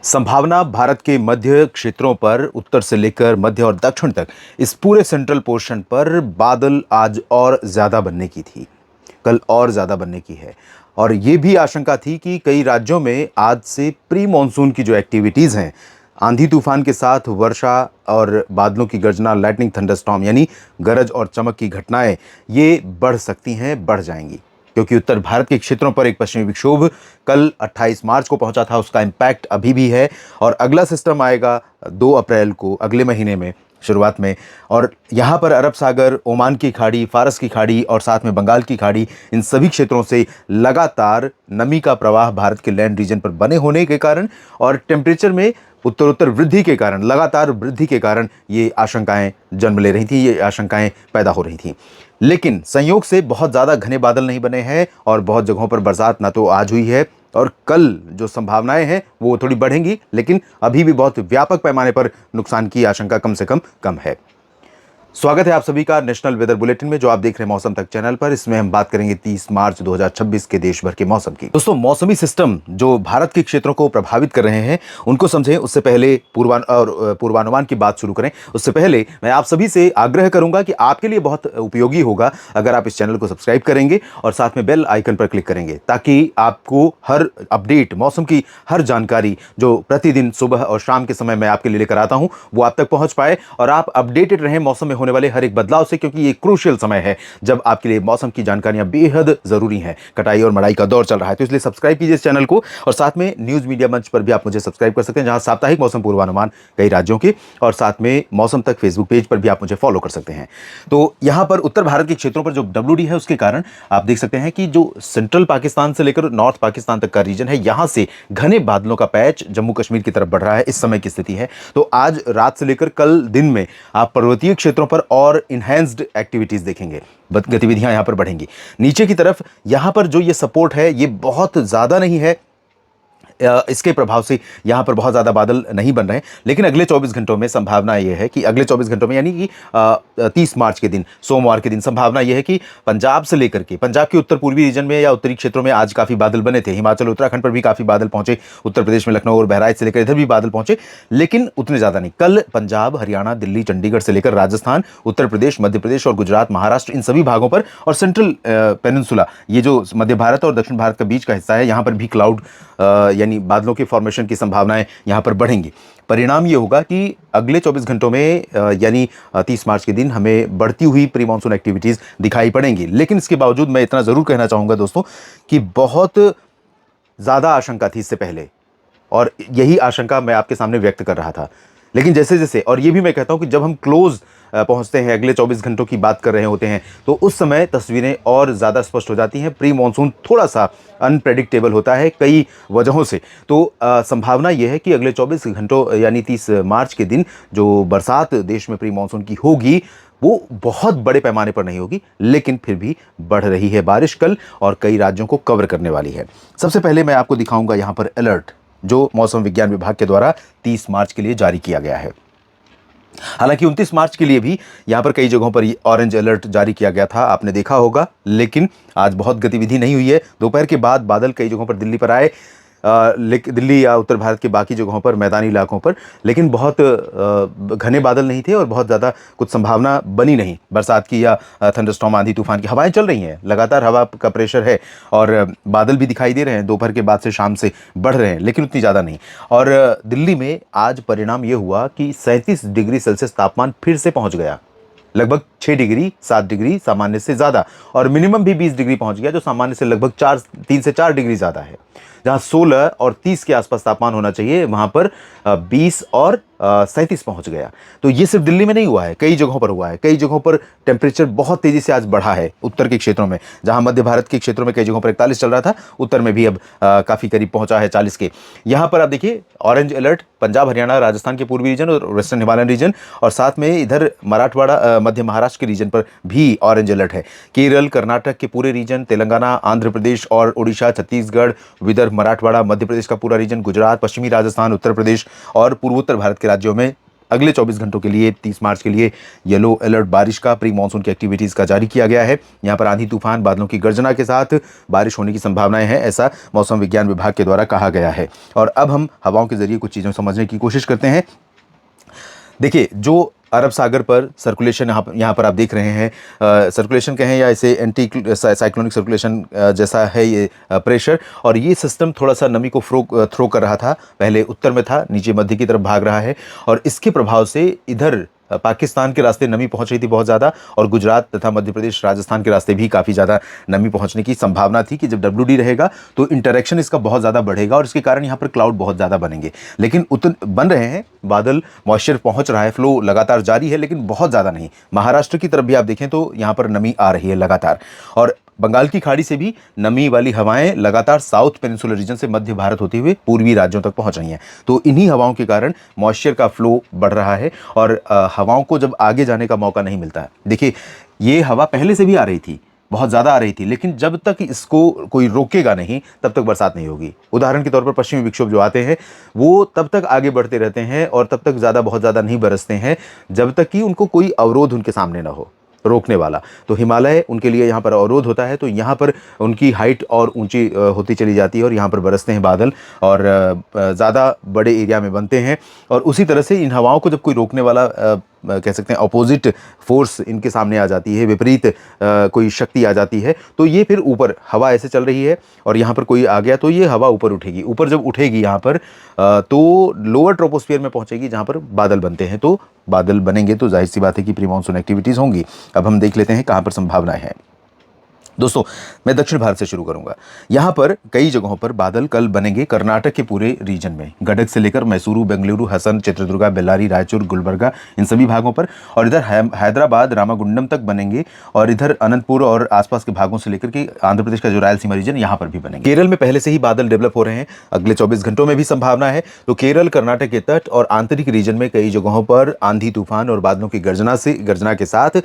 संभावना भारत के मध्य क्षेत्रों पर उत्तर से लेकर मध्य और दक्षिण तक इस पूरे सेंट्रल पोर्शन पर बादल आज और ज्यादा बनने की थी। कल और ज्यादा बनने की है और ये भी आशंका थी कि कई राज्यों में आज से प्री मॉनसून की जो एक्टिविटीज हैं, आंधी तूफान के साथ वर्षा और बादलों की गर्जना, लाइटनिंग, थंडरस्टॉर्म यानी गरज और चमक की घटनाएं, ये बढ़ सकती हैं, बढ़ जाएंगी। क्योंकि उत्तर भारत के क्षेत्रों पर एक पश्चिमी विक्षोभ कल 28 मार्च को पहुंचा था, उसका इम्पैक्ट अभी भी है और अगला सिस्टम आएगा 2 अप्रैल को, अगले महीने में शुरुआत में। और यहाँ पर अरब सागर, ओमान की खाड़ी, फारस की खाड़ी और साथ में बंगाल की खाड़ी, इन सभी क्षेत्रों से लगातार नमी का प्रवाह भारत के लैंड रीजन पर बने होने के कारण और टेम्परेचर में उत्तरोत्तर वृद्धि के कारण, लगातार वृद्धि के कारण ये आशंकाएं जन्म ले रही थी, ये आशंकाएं पैदा हो रही थी। लेकिन संयोग से बहुत ज़्यादा घने बादल नहीं बने हैं और बहुत जगहों पर बरसात ना तो आज हुई है और कल जो संभावनाएं हैं वो थोड़ी बढ़ेंगी, लेकिन अभी भी बहुत व्यापक पैमाने पर नुकसान की आशंका कम से कम है। स्वागत है आप सभी का नेशनल वेदर बुलेटिन में, जो आप देख रहे हैं मौसम तक चैनल पर। इसमें हम बात करेंगे 30 मार्च 2026 के देश भर के मौसम की। दोस्तों, मौसमी सिस्टम जो भारत के क्षेत्रों को प्रभावित कर रहे हैं उनको समझें, उससे पहले पूर्वानुमान की बात शुरू करें उससे पहले मैं आप सभी से आग्रह करूंगा कि आपके लिए बहुत उपयोगी होगा अगर आप इस चैनल को सब्सक्राइब करेंगे और साथ में बेल आइकन पर क्लिक करेंगे, ताकि आपको हर अपडेट, मौसम की हर जानकारी जो प्रतिदिन सुबह और शाम के समय मैं आपके लिए लेकर आता हूं वो आप तक पहुंच पाए और आप अपडेटेड रहें मौसम में होने वाले हर एक बदलाव से, क्योंकि ये क्रूशियल समय है जब आपके लिए मौसम की जानकारियां बेहद जरूरी हैं। कटाई और मड़ाई का दौर चल रहा है, तो इसलिए सब्सक्राइब कीजिए इस चैनल को और साथ में न्यूज मीडिया मंच पर भी आप मुझे सब्सक्राइब कर सकते हैं, जहां साप्ताहिक मौसम पूर्वानुमान कई राज्यों के, और साथ में मौसम तक फेसबुक पेज पर भी आप मुझे फॉलो कर सकते हैं। तो यहां पर उत्तर भारत के क्षेत्रों पर जो WD है उसके कारण आप देख सकते हैं कि जो सेंट्रल पाकिस्तान से लेकर नॉर्थ पाकिस्तान तक का रीजन है, यहां से घने बादलों का पैच जम्मू कश्मीर की तरफ बढ़ रहा है। इस समय की स्थिति है। तो आज रात से लेकर कल दिन में आप पर्वतीय क्षेत्रों पर और इनहैंस्ड एक्टिविटीज देखेंगे, गतिविधियां यहां पर बढ़ेंगी। नीचे की तरफ यहां पर जो ये सपोर्ट है ये बहुत ज्यादा नहीं है, इसके प्रभाव से यहां पर बहुत ज्यादा बादल नहीं बन रहे हैं, लेकिन अगले 24 घंटों में संभावना यह है कि अगले 24 घंटों में यानी कि 30 मार्च के दिन, सोमवार के दिन, संभावना यह है कि पंजाब से लेकर के पंजाब के उत्तर पूर्वी रीजन में या उत्तरी क्षेत्रों में आज काफी बादल बने थे। हिमाचल, उत्तराखंड पर भी काफी बादल पहुंचे, उत्तर प्रदेश में लखनऊ और बहराइच से लेकर इधर भी बादल पहुंचे, लेकिन उतने ज्यादा नहीं। कल पंजाब, हरियाणा, दिल्ली, चंडीगढ़ से लेकर राजस्थान, उत्तर प्रदेश, मध्य प्रदेश और गुजरात, महाराष्ट्र, इन सभी भागों पर और सेंट्रल पेनिनसुला, ये जो मध्य भारत और दक्षिण भारत का बीच का हिस्सा है, यहां पर भी क्लाउड यानी बादलों के फॉर्मेशन की संभावनाएं यहां पर बढ़ेंगी। परिणाम ये होगा कि अगले 24 घंटों में यानी 30 मार्च के दिन हमें बढ़ती हुई प्री मॉनसून एक्टिविटीज दिखाई पड़ेंगी। लेकिन इसके बावजूद मैं इतना जरूर कहना चाहूंगा दोस्तों कि बहुत ज्यादा आशंका थी इससे पहले और यही आशंका मैं आपके सामने व्यक्त कर रहा था। लेकिन जैसे जैसे, और ये भी मैं कहता हूं कि जब हम क्लोज पहुंचते हैं, अगले 24 घंटों की बात कर रहे होते हैं, तो उस समय तस्वीरें और ज़्यादा स्पष्ट हो जाती हैं। प्री मॉनसून थोड़ा सा अनप्रेडिक्टेबल होता है कई वजहों से। तो संभावना यह है कि अगले 24 घंटों यानी 30 मार्च के दिन जो बरसात देश में प्री मॉनसून की होगी वो बहुत बड़े पैमाने पर नहीं होगी, लेकिन फिर भी बढ़ रही है बारिश कल और कई राज्यों को कवर करने वाली है। सबसे पहले मैं आपको दिखाऊंगा यहाँ पर अलर्ट जो मौसम विज्ञान विभाग के द्वारा 30 मार्च के लिए जारी किया गया है। हालांकि 29 मार्च के लिए भी यहां पर कई जगहों पर ऑरेंज अलर्ट जारी किया गया था, आपने देखा होगा, लेकिन आज बहुत गतिविधि नहीं हुई है। दोपहर के बाद बादल कई जगहों पर दिल्ली पर आए, दिल्ली या उत्तर भारत के बाकी जगहों पर, मैदानी इलाकों पर, लेकिन बहुत घने बादल नहीं थे और बहुत ज़्यादा कुछ संभावना बनी नहीं बरसात की या थंडरस्टॉर्म, आंधी तूफान की। हवाएं चल रही हैं, लगातार हवा का प्रेशर है और बादल भी दिखाई दे रहे हैं, दोपहर के बाद से शाम से बढ़ रहे हैं, लेकिन उतनी ज़्यादा नहीं। और दिल्ली में आज परिणाम ये हुआ कि 37 डिग्री सेल्सियस तापमान फिर से पहुँच गया, लगभग 6 डिग्री 7 डिग्री सामान्य से ज़्यादा, और मिनिमम भी 20 डिग्री पहुंच गया, जो सामान्य से लगभग 3 से 4 डिग्री ज़्यादा है। जहां 16 और 30 के आसपास तापमान होना चाहिए, वहां पर 20 और 37 पहुंच गया। तो ये सिर्फ दिल्ली में नहीं हुआ है, कई जगहों पर हुआ है। कई जगहों पर टेम्परेचर बहुत तेजी से आज बढ़ा है उत्तर के क्षेत्रों में, जहां मध्य भारत के क्षेत्रों में कई जगहों पर 41 चल रहा था, उत्तर में भी अब काफ़ी करीब पहुंचा है 40 के। यहाँ पर आप देखिए ऑरेंज अलर्ट पंजाब, हरियाणा, राजस्थान के पूर्वी रीजन और वेस्टर्न हिमालयन रीजन, और साथ में इधर मराठवाड़ा, मध्य महाराष्ट्र के रीजन पर भी ऑरेंज अलर्ट है। केरल, कर्नाटक के पूरे रीजन, तेलंगाना, आंध्र प्रदेश और उड़ीसा, छत्तीसगढ़, विदर्भ, मराठवाड़ा, मध्य प्रदेश का पूरा रीजन, गुजरात, पश्चिमी राजस्थान, उत्तर प्रदेश और पूर्वोत्तर भारत के राज्यों में अगले 24 घंटों के लिए 30 मार्च के लिए येलो अलर्ट बारिश का, प्री मानसून की एक्टिविटीज़ का जारी किया गया है। यहाँ पर आंधी तूफान, बादलों की गर्जना के साथ बारिश होने की संभावनाएं हैं, ऐसा मौसम विज्ञान विभाग के द्वारा कहा गया है। और अब हम हवाओं के जरिए कुछ चीज़ों को समझने की कोशिश करते हैं। देखिए, जो अरब सागर पर सर्कुलेशन यहाँ पर आप देख रहे हैं, सर्कुलेशन कहें या इसे एंटी साइक्लोनिक सर्कुलेशन जैसा है ये प्रेशर, और ये सिस्टम थोड़ा सा नमी को थ्रो कर रहा था। पहले उत्तर में था, नीचे मध्य की तरफ भाग रहा है, और इसके प्रभाव से इधर पाकिस्तान के रास्ते नमी पहुंच रही थी बहुत ज़्यादा, और गुजरात तथा मध्य प्रदेश, राजस्थान के रास्ते भी काफ़ी ज़्यादा नमी पहुंचने की संभावना थी कि जब WD रहेगा तो इंटरेक्शन इसका बहुत ज़्यादा बढ़ेगा और इसके कारण यहाँ पर क्लाउड बहुत ज़्यादा बनेंगे। लेकिन बन रहे हैं बादल, मॉइस्चर पहुंच रहा है, फ्लो लगातार जारी है, लेकिन बहुत ज़्यादा नहीं। महाराष्ट्र की तरफ भी आप देखें तो यहाँ पर नमी आ रही है लगातार, और बंगाल की खाड़ी से भी नमी वाली हवाएं लगातार साउथ पेनिनसुलर रीजन से मध्य भारत होते हुए पूर्वी राज्यों तक पहुंच रही हैं। तो इन्हीं हवाओं के कारण मॉइस्चर का फ्लो बढ़ रहा है, और हवाओं को जब आगे जाने का मौका नहीं मिलता है। देखिए, ये हवा पहले से भी आ रही थी, बहुत ज़्यादा आ रही थी, लेकिन जब तक इसको कोई रोकेगा नहीं तब तक बरसात नहीं होगी। उदाहरण के तौर पर पश्चिमी विक्षोभ जो आते हैं वो तब तक आगे बढ़ते रहते हैं और तब तक बहुत ज़्यादा नहीं बरसते हैं जब तक कि उनको कोई अवरोध उनके सामने ना हो रोकने वाला। तो हिमालय उनके लिए यहाँ पर अवरोध होता है, तो यहाँ पर उनकी हाइट और ऊंची होती चली जाती है और यहाँ पर बरसते हैं बादल, और ज़्यादा बड़े एरिया में बनते हैं। और उसी तरह से इन हवाओं को जब कोई रोकने वाला कह सकते हैं अपोजिट फोर्स इनके सामने आ जाती है, विपरीत कोई शक्ति आ जाती है, तो ये फिर ऊपर हवा ऐसे चल रही है और यहाँ पर कोई आ गया तो ये हवा ऊपर उठेगी। ऊपर जब उठेगी यहाँ पर तो लोअर ट्रोपोस्फियर में पहुँचेगी जहाँ पर बादल बनते हैं। तो बादल बनेंगे तो जाहिर सी बात है कि प्री मानसून एक्टिविटीज़ होंगी। अब हम देख लेते हैं कहाँ पर संभावनाएं हैं। दोस्तों, मैं दक्षिण भारत से शुरू करूंगा। यहाँ पर कई जगहों पर बादल कल बनेंगे कर्नाटक के पूरे रीजन में, गडक से लेकर मैसूरू, बेंगलुरु, हसन, चित्रदुर्गा, बेल्लारी, रायचूर, गुलबर्गा, इन सभी भागों पर, और इधर हैदराबाद, रामागुंडम तक बनेंगे, और इधर अनंतपुर और आसपास के भागों से लेकर के आंध्र प्रदेश का जो रायलसीमा रीजन यहाँ पर भी बनेंगे। केरल में पहले से ही बादल डेवलप हो रहे हैं, अगले 24 घंटों में भी संभावना है। तो केरल, कर्नाटक के तट और आंतरिक रीजन में कई जगहों पर आंधी तूफान और बादलों की गर्जना के साथ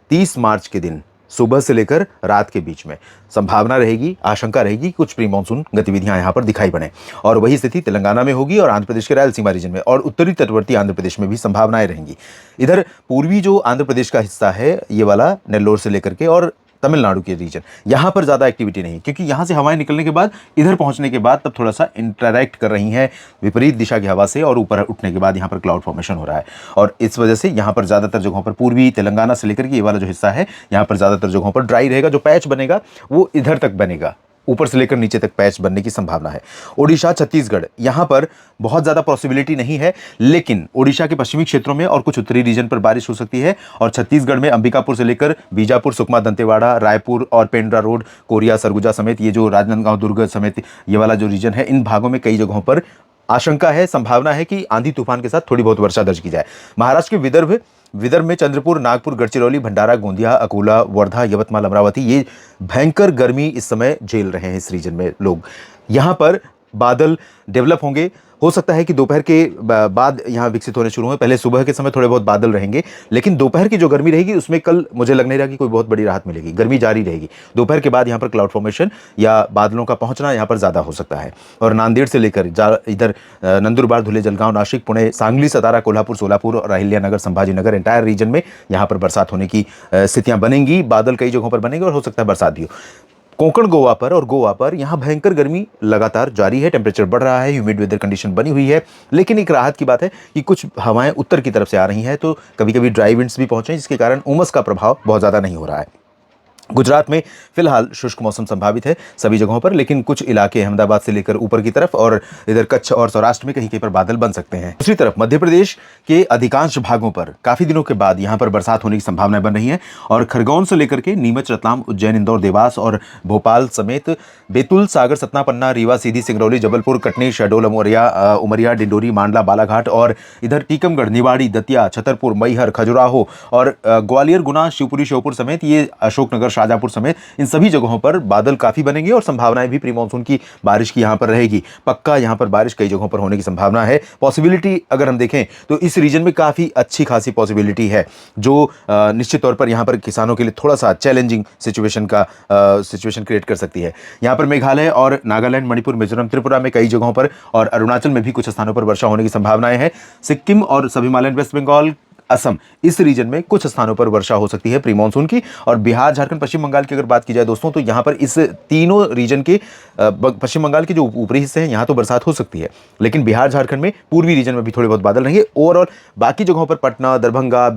30 मार्च के दिन सुबह से लेकर रात के बीच में संभावना रहेगी, आशंका रहेगी कुछ प्री मानसून गतिविधियां यहां पर दिखाई पड़े। और वही स्थिति तेलंगाना में होगी और आंध्र प्रदेश के रायलसीमा रीजन में, और उत्तरी तटवर्ती आंध्र प्रदेश में भी संभावनाएं रहेंगी। इधर पूर्वी जो आंध्र प्रदेश का हिस्सा है, ये वाला नेल्लोर से लेकर के और तमिलनाडु के रीजन, यहाँ पर ज़्यादा एक्टिविटी नहीं, क्योंकि यहाँ से हवाएं निकलने के बाद इधर पहुँचने के बाद तब थोड़ा सा इंटरैक्ट कर रही हैं विपरीत दिशा की हवा से, और ऊपर उठने के बाद यहाँ पर क्लाउड फॉर्मेशन हो रहा है। और इस वजह से यहाँ पर ज़्यादातर जगहों पर पूर्वी तेलंगाना से लेकर के ये वाला जो हिस्सा है, यहाँ पर ज़्यादातर जगहों पर ड्राई रहेगा। जो पैच बनेगा वो इधर तक बनेगा, ऊपर से लेकर नीचे तक पैच बनने की संभावना है। ओडिशा, छत्तीसगढ़, यहाँ पर बहुत ज़्यादा पॉसिबिलिटी नहीं है, लेकिन ओडिशा के पश्चिमी क्षेत्रों में और कुछ उत्तरी रीजन पर बारिश हो सकती है। और छत्तीसगढ़ में अंबिकापुर से लेकर बीजापुर, सुकमा, दंतेवाड़ा, रायपुर और पेंड्रा रोड, कोरिया, सरगुजा समेत ये जो राजनांदगांव, दुर्ग समेत ये वाला जो रीजन है, इन भागों में कई जगहों पर आशंका है, संभावना है कि आंधी तूफान के साथ थोड़ी बहुत वर्षा दर्ज की जाए। महाराष्ट्र के विदर्भ में चंद्रपुर, नागपुर, गढ़चिरौली, भंडारा, गोंदिया, अकोला, वर्धा, यवतमाल, अमरावती, ये भयंकर गर्मी इस समय झेल रहे हैं इस रीजन में लोग। यहाँ पर बादल डेवलप होंगे, हो सकता है कि दोपहर के बाद यहाँ विकसित होने शुरू हो। पहले सुबह के समय थोड़े बहुत बादल रहेंगे, लेकिन दोपहर की जो गर्मी रहेगी उसमें कल मुझे लग नहीं रहा कि कोई बहुत बड़ी राहत मिलेगी, गर्मी जारी रहेगी। दोपहर के बाद यहाँ पर क्लाउड फॉर्मेशन या बादलों का पहुँचना यहाँ पर ज़्यादा हो सकता है। और नांदेड़ से लेकर इधर नंदुरबार, धुले, जलगांव, नासिक, पुणे, सांगली, सतारा, कोल्हापुर, सोलापुर और अहिल्यानगर, संभाजीनगर, एंटायर रीजन में यहाँ पर बरसात होने की स्थितियाँ बनेंगी। बादल कई जगहों पर बनेंगे और हो सकता है बरसात भी हो। कोंकण, गोवा पर यहाँ भयंकर गर्मी लगातार जारी है, टेम्परेचर बढ़ रहा है, ह्यूमिड वेदर कंडीशन बनी हुई है। लेकिन एक राहत की बात है कि कुछ हवाएं उत्तर की तरफ से आ रही हैं, तो कभी कभी ड्राई विंड्स भी पहुंचे, जिसके कारण उमस का प्रभाव बहुत ज़्यादा नहीं हो रहा है। गुजरात में फिलहाल शुष्क मौसम संभावित है सभी जगहों पर, लेकिन कुछ इलाके अहमदाबाद से लेकर ऊपर की तरफ और इधर कच्छ और सौराष्ट्र में कहीं कहीं पर बादल बन सकते हैं। दूसरी तरफ मध्य प्रदेश के अधिकांश भागों पर काफी दिनों के बाद यहां पर बरसात होने की संभावनाएं बन रही हैं, और खरगोन से लेकर के नीमच, रतलाम, उज्जैन, इंदौर, देवास और भोपाल समेत बैतूल, सागर, सतना, पन्ना, रीवा, सीधी, सिंगरौली, जबलपुर, कटनी, शहडोल, उमरिया, डिंडोरी, मांडला, बालाघाट और इधर टीकमगढ़, निवाड़ी, दतिया, छतरपुर, मैहर, खजुराहो और ग्वालियर, गुना, शिवपुरी, श्योपुर समेत ये अशोकनगर, शाहजहांपुर समेत इन सभी जगहों पर बादल काफी बनेंगे और संभावनाएं भी प्री मानसून की बारिश की यहां पर रहेगी। पक्का यहां पर बारिश कई जगहों पर होने की संभावना है। पॉसिबिलिटी अगर हम देखें तो इस रीजन में काफी अच्छी खासी पॉसिबिलिटी है, जो निश्चित तौर पर यहां पर किसानों के लिए थोड़ा सा चैलेंजिंग सिचुएशन क्रिएट कर सकती है। यहां पर मेघालय और नागालैंड, मणिपुर, मिजोरम, त्रिपुरा में कई जगहों पर और अरुणाचल में भी कुछ स्थानों पर वर्षा होने की संभावनाएं हैं। सिक्किम और सब हिमालयन, वेस्ट बंगाल, असम, इस रीजन में कुछ स्थानों पर वर्षा हो सकती है प्री मानसून की। और बिहार, झारखंड, पश्चिम बंगाल की अगर बात की जाए दोस्तों, तो यहां पर इस तीनों रीजन के पश्चिम बंगाल के जो ऊपरी हिस्से हैं यहां तो बरसात हो सकती है, लेकिन बिहार, झारखंड में पूर्वी रीजन में भी थोड़े बहुत बादल रहेंगे। ओवरऑल बाकी जगहों पर पटना, दरभंगा,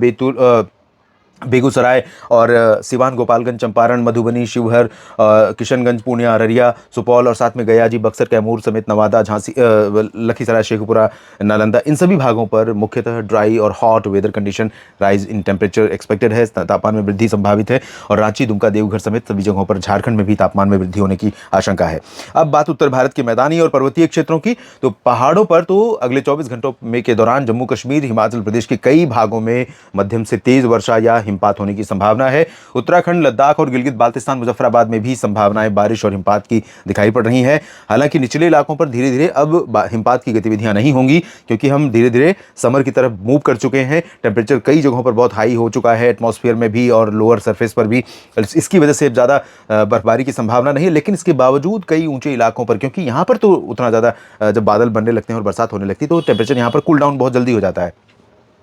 बेगूसराय और सिवान, गोपालगंज, चंपारण, मधुबनी, शिवहर, किशनगंज, पूर्णिया, अररिया, सुपौल और साथ में गया जी, बक्सर, कैमूर समेत नवादा, झांसी, लखीसराय, शेखपुरा, नालंदा, इन सभी भागों पर मुख्यतः ड्राई और hot weather condition, rise in temperature expected है, तापमान में वृद्धि संभावित है। और रांची, दुमका, देवघर समेत सभी जगहों पर झारखंड में भी तापमान में वृद्धि होने की आशंका है। अब बात उत्तर भारत के मैदानी और पर्वतीय क्षेत्रों की, तो पहाड़ों पर तो अगले 24 घंटों में के दौरान जम्मू कश्मीर, हिमाचल प्रदेश के कई भागों में मध्यम से तेज वर्षा या हिमपात होने की संभावना है। उत्तराखंड, लद्दाख और गिलगित बाल्टिस्तान, मुजफ्फराबाद में भी संभावनाएं बारिश और हिमपात की दिखाई पड़ रही हैं। हालांकि निचले इलाकों पर धीरे धीरे अब हिमपात की गतिविधियां नहीं होंगी, क्योंकि हम धीरे धीरे समर की तरफ मूव कर चुके हैं। टेम्परेचर कई जगहों पर बहुत हाई हो चुका है, एटमॉस्फेयर में भी और लोअर सरफेस पर भी। इसकी वजह से ज़्यादा बर्फबारी की संभावना नहीं है, लेकिन इसके बावजूद कई ऊंचे इलाकों पर, क्योंकि यहाँ पर तो उतना ज़्यादा जब बादल बनने लगते हैं और बरसात होने लगती है तो टेम्परेचर यहाँ पर कूल डाउन बहुत जल्दी हो जाता है।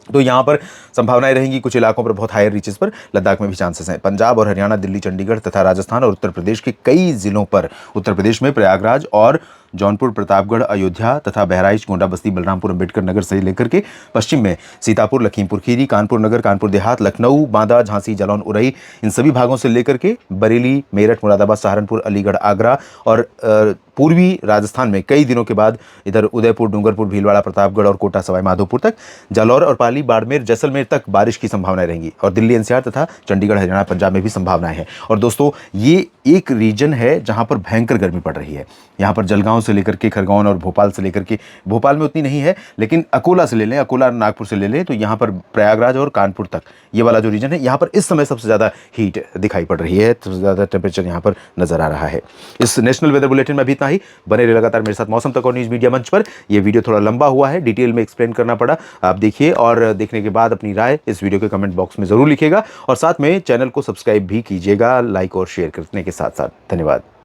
तो यहाँ पर संभावनाएं रहेंगी कुछ इलाकों पर बहुत हायर रीचेस पर। लद्दाख में भी चांसेस हैं। पंजाब और हरियाणा, दिल्ली, चंडीगढ़ तथा राजस्थान और उत्तर प्रदेश के कई जिलों पर, उत्तर प्रदेश में प्रयागराज और जौनपुर, प्रतापगढ़, अयोध्या तथा बहराइच, गोंडा, बस्ती, बलरामपुर, अंबेडकर नगर से लेकर के पश्चिम में सीतापुर, लखीमपुर खीरी, कानपुर नगर, कानपुर देहात, लखनऊ, बांदा, झांसी, जालौन, उरई, इन सभी भागों से लेकर के बरेली, मेरठ, मुरादाबाद, सहारनपुर, अलीगढ़, आगरा और पूर्वी राजस्थान में कई दिनों के बाद इधर उदयपुर, डूंगरपुर, भीलवाड़ा, प्रतापगढ़ और कोटा, सवाई माधोपुर तक, जालौर और पाली, बाड़मेर, जैसलमेर तक बारिश की संभावनाएं रहेंगी। और दिल्ली, एनसीआर तथा चंडीगढ़, हरियाणा, पंजाब में भी संभावनाएं हैं। और दोस्तों, ये एक रीजन है जहां पर भयंकर गर्मी पड़ रही है। यहाँ पर जलगांव से लेकर के खरगोन और भोपाल से लेकर के, भोपाल में उतनी नहीं है लेकिन अकोला से ले लें, अकोला नागपुर से ले लें, तो यहाँ पर प्रयागराज और कानपुर तक ये वाला जो रीजन है, यहाँ पर इस समय सबसे ज़्यादा हीट दिखाई पड़ रही है, सबसे ज़्यादा टेम्परेचर यहाँ पर नजर आ रहा है। इस नेशनल वेदर बुलेटिन में अभी इतना ही। बने रहिए लगातार मेरे साथ मौसम तक और न्यूज़ मीडिया मंच पर। यह वीडियो थोड़ा लंबा हुआ है, डिटेल में एक्सप्लेन करना पड़ा। आप देखिए और देखने के बाद अपनी राय इस वीडियो के कमेंट बॉक्स में जरूर लिखिएगा और साथ में चैनल को सब्सक्राइब भी कीजिएगा, लाइक और शेयर करने के साथ साथ। धन्यवाद।